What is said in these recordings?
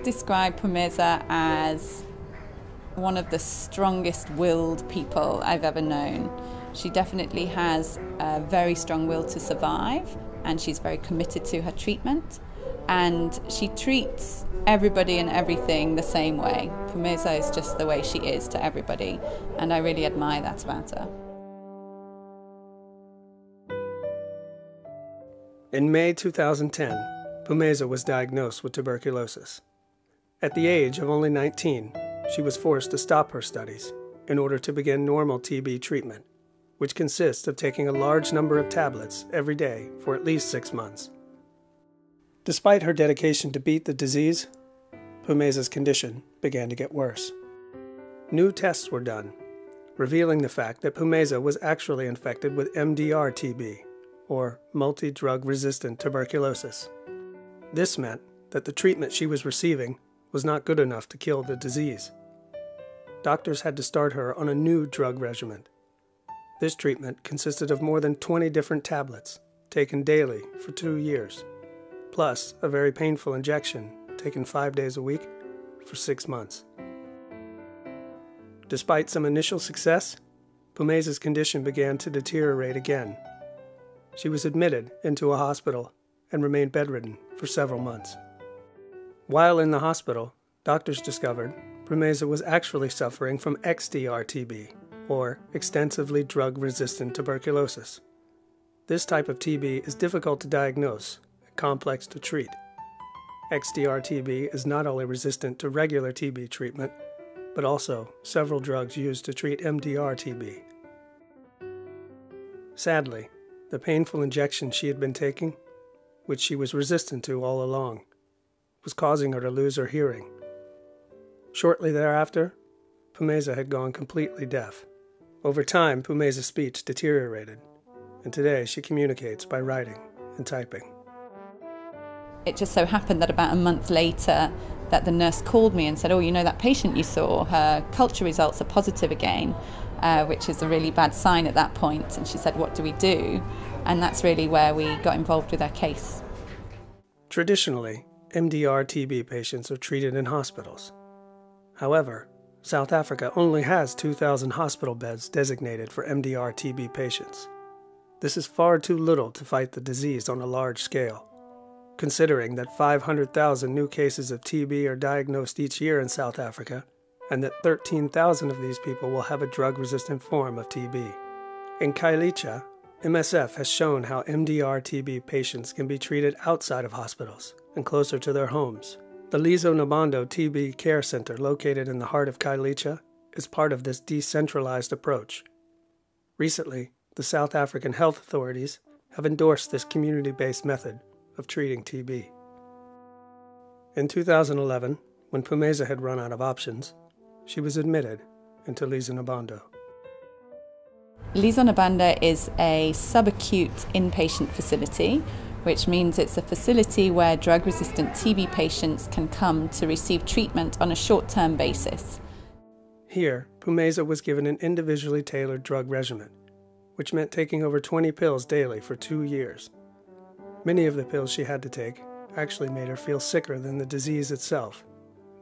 describe Phumeza as one of the strongest-willed people I've ever known. She definitely has a very strong will to survive, and she's very committed to her treatment, and she treats everybody and everything the same way. Phumeza is just the way she is to everybody, and I really admire that about her. In May 2010, Phumeza was diagnosed with tuberculosis. At the age of only 19, she was forced to stop her studies in order to begin normal TB treatment, which consists of taking a large number of tablets every day for at least 6 months. Despite her dedication to beat the disease, Phumeza's condition began to get worse. New tests were done, revealing the fact that Phumeza was actually infected with MDR-TB, or multi-drug-resistant tuberculosis. This meant that the treatment she was receiving was not good enough to kill the disease. Doctors had to start her on a new drug regimen. This treatment consisted of more than 20 different tablets, taken daily for 2 years, plus a very painful injection taken 5 days a week for 6 months. Despite some initial success, Phumeza's condition began to deteriorate again. She was admitted into a hospital and remained bedridden for several months. While in the hospital, doctors discovered Phumeza was actually suffering from XDR-TB, or extensively drug-resistant tuberculosis. This type of TB is difficult to diagnose and complex to treat. XDR-TB is not only resistant to regular TB treatment, but also several drugs used to treat MDR-TB. Sadly, the painful injection she had been taking, which she was resistant to all along, was causing her to lose her hearing. Shortly thereafter, Phumeza had gone completely deaf. Over time, Phumeza's speech deteriorated, and today she communicates by writing and typing. It just so happened that about a month later that the nurse called me and said, "Oh, you know that patient you saw, her culture results are positive again," which is a really bad sign at that point. And she said, "What do we do?" And that's really where we got involved with her case. Traditionally, MDR-TB patients are treated in hospitals. However, South Africa only has 2,000 hospital beds designated for MDR-TB patients. This is far too little to fight the disease on a large scale, considering that 500,000 new cases of TB are diagnosed each year in South Africa, and that 13,000 of these people will have a drug-resistant form of TB. In Khayelitsha, MSF has shown how MDR-TB patients can be treated outside of hospitals and closer to their homes. The Lizo Nabando TB Care Center, located in the heart of Khayelitsha, is part of this decentralized approach. Recently, the South African health authorities have endorsed this community-based method of treating TB. In 2011, when Phumeza had run out of options, she was admitted into Lizo Nabando. Lizo Nabando is a subacute inpatient facility, which means it's a facility where drug-resistant TB patients can come to receive treatment on a short-term basis. Here, Phumeza was given an individually tailored drug regimen, which meant taking over 20 pills daily for 2 years. Many of the pills she had to take actually made her feel sicker than the disease itself.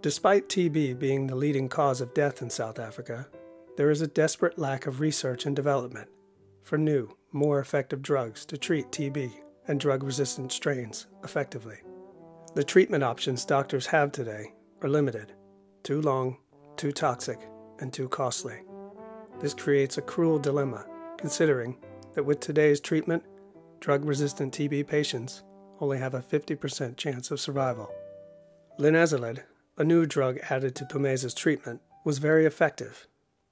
Despite TB being the leading cause of death in South Africa, there is a desperate lack of research and development for new, more effective drugs to treat TB and drug-resistant strains effectively. The treatment options doctors have today are limited, too long, too toxic, and too costly. This creates a cruel dilemma, considering that with today's treatment, drug-resistant TB patients only have a 50% chance of survival. Linezolid, a new drug added to Phumeza's treatment, was very effective,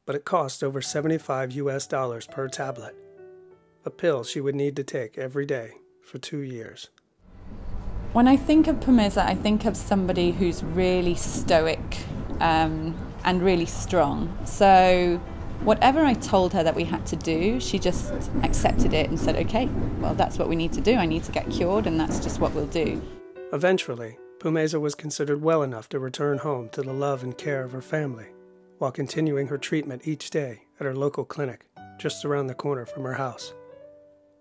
but it cost over $75 per tablet, a pill she would need to take every day for 2 years. When I think of Phumeza, I think of somebody who's really stoic and really strong. So whatever I told her that we had to do, she just accepted it and said, "Okay, well, that's what we need to do. I need to get cured, and that's just what we'll do." Eventually, Phumeza was considered well enough to return home to the love and care of her family, while continuing her treatment each day at her local clinic, just around the corner from her house.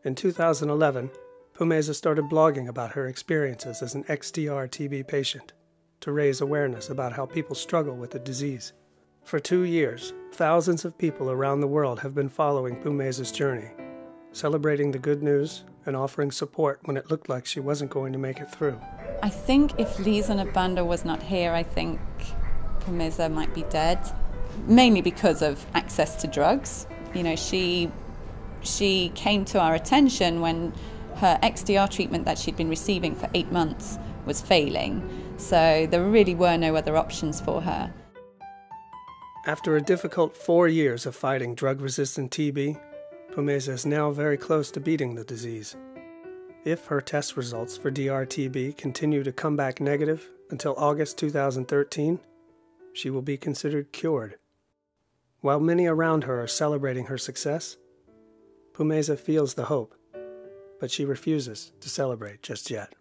In 2011, Phumeza started blogging about her experiences as an XDR-TB patient. to raise awareness about how people struggle with the disease. For 2 years, thousands of people around the world have been following Phumeza's journey, celebrating the good news and offering support when it looked like she wasn't going to make it through. I think if Lisa Nabanda was not here, I think Phumeza might be dead, mainly because of access to drugs. You know, she came to our attention when her XDR treatment that she'd been receiving for 8 months was failing, so there really were no other options for her. After a difficult 4 years of fighting drug-resistant TB, Phumeza is now very close to beating the disease. If her test results for MDR-TB continue to come back negative until August 2013, she will be considered cured. While many around her are celebrating her success, Phumeza feels the hope, but she refuses to celebrate just yet.